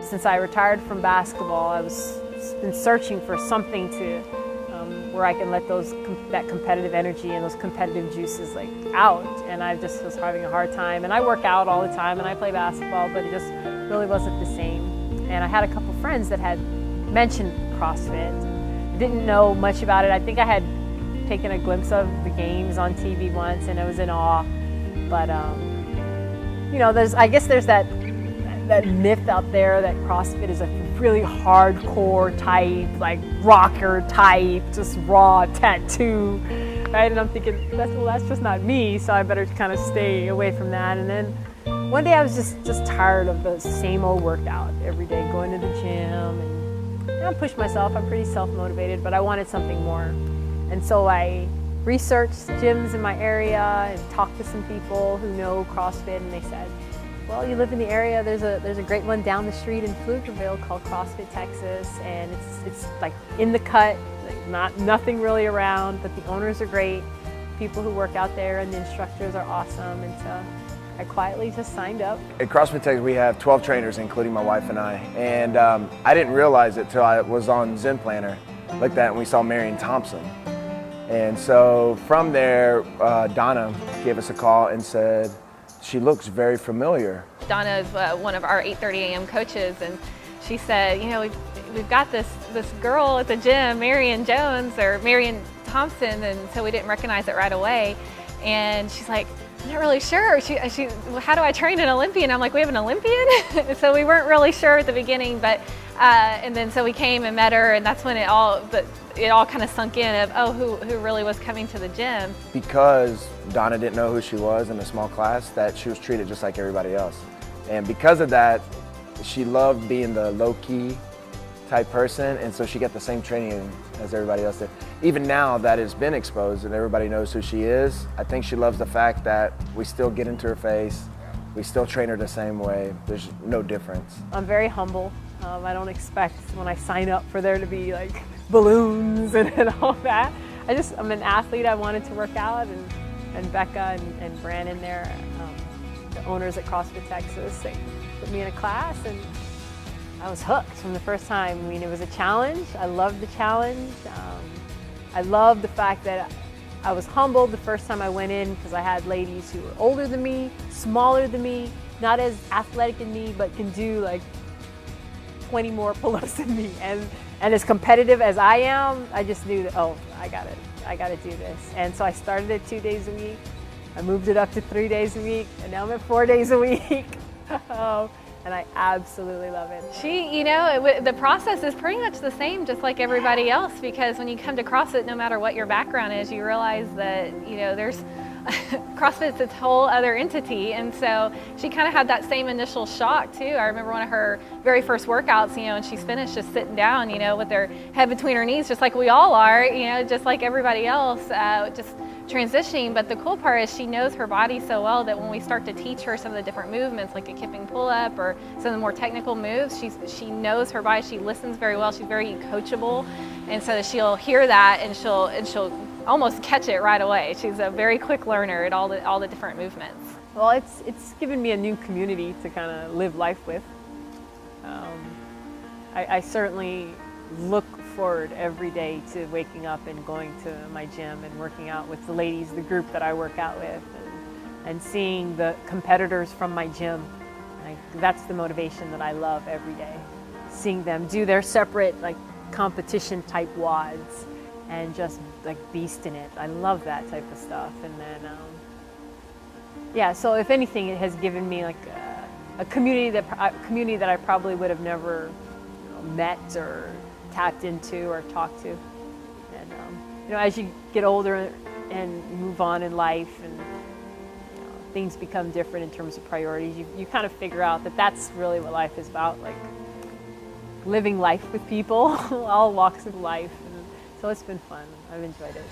Since I retired from basketball, I was been searching for something to where I can let that competitive energy and those competitive juices like out. And I just was having a hard time. And I work out all the time and I play basketball, but it just really wasn't the same. And I had a couple friends that had mentioned CrossFit. I didn't know much about it. I think I had taken a glimpse of the games on TV once and I was in awe. But you know, I guess there's that myth out there that CrossFit is a really hardcore type, like rocker type, just raw tattoo, right? And I'm thinking, that's just not me, so I better kind of stay away from that. And then one day I was just tired of the same old workout every day, going to the gym, and I push myself. I'm pretty self-motivated, but I wanted something more. And so I researched gyms in my area and talked to some people who know CrossFit, and they said, well, you live in the area, there's a great one down the street in Pflugerville called CrossFit Texas, and it's like in the cut, like nothing really around, but the owners are great, people who work out there, and the instructors are awesome, and so I quietly just signed up. At CrossFit Texas we have 12 trainers, including my wife and I, and I didn't realize it till I was on Zen Planner, like that, and we saw Marion Thompson. And so from there, Donna gave us a call and said, she looks very familiar. Donna is one of our 8:30 a.m. coaches, and she said, you know, we've got this girl at the gym, Marion Thompson, and so we didn't recognize it right away. And she's like, I'm not really sure. How do I train an Olympian? I'm like, we have an Olympian? So we weren't really sure at the beginning, but and then so we came and met her, and that's when it all kind of sunk in of, oh, who really was coming to the gym. Because Donna didn't know who she was in a small class, that she was treated just like everybody else. And because of that, she loved being the low-key type person, and so she got the same training as everybody else did. Even now that it's been exposed and everybody knows who she is, I think she loves the fact that we still get into her face, we still train her the same way, there's no difference. I'm very humble. I don't expect when I sign up for there to be like balloons and all that. I'm an athlete, I wanted to work out, and Becca and Brandon there, the owners at CrossFit Texas, they put me in a class and I was hooked from the first time. I mean, it was a challenge. I loved the challenge. I loved the fact that I was humbled the first time I went in because I had ladies who were older than me, smaller than me, not as athletic as me, but can do like 20 more pull-ups than me. And as competitive as I am, I just knew that, oh, I gotta do this. And so I started at 2 days a week. I moved it up to 3 days a week, and now I'm at 4 days a week. And I absolutely love it. You know, the process is pretty much the same, just like everybody else, because when you come to CrossFit, no matter what your background is, you realize that, you know, there's CrossFit's its whole other entity, and so she kind of had that same initial shock too. I remember one of her very first workouts, you know, and she's finished just sitting down, you know, with her head between her knees, just like we all are, you know, just like everybody else, just transitioning. But the cool part is she knows her body so well that when we start to teach her some of the different movements, like a kipping pull-up or some of the more technical moves, she knows her body. She listens very well. She's very coachable, and so she'll hear that and she'll almost catch it right away. She's a very quick learner at all the different movements. Well, it's given me a new community to kind of live life with. I certainly look forward every day to waking up and going to my gym and working out with the ladies, the group that I work out with, and seeing the competitors from my gym. That's the motivation that I love every day. Seeing them do their separate like competition type WODs and just like beast in it. I love that type of stuff. And then, yeah, so if anything, it has given me like a community that I probably would have never met or tapped into or talked to. And you know, as you get older and move on in life and things become different in terms of priorities, you kind of figure out that that's really what life is about, like living life with people, all walks of life. And so it's been fun. I've enjoyed it.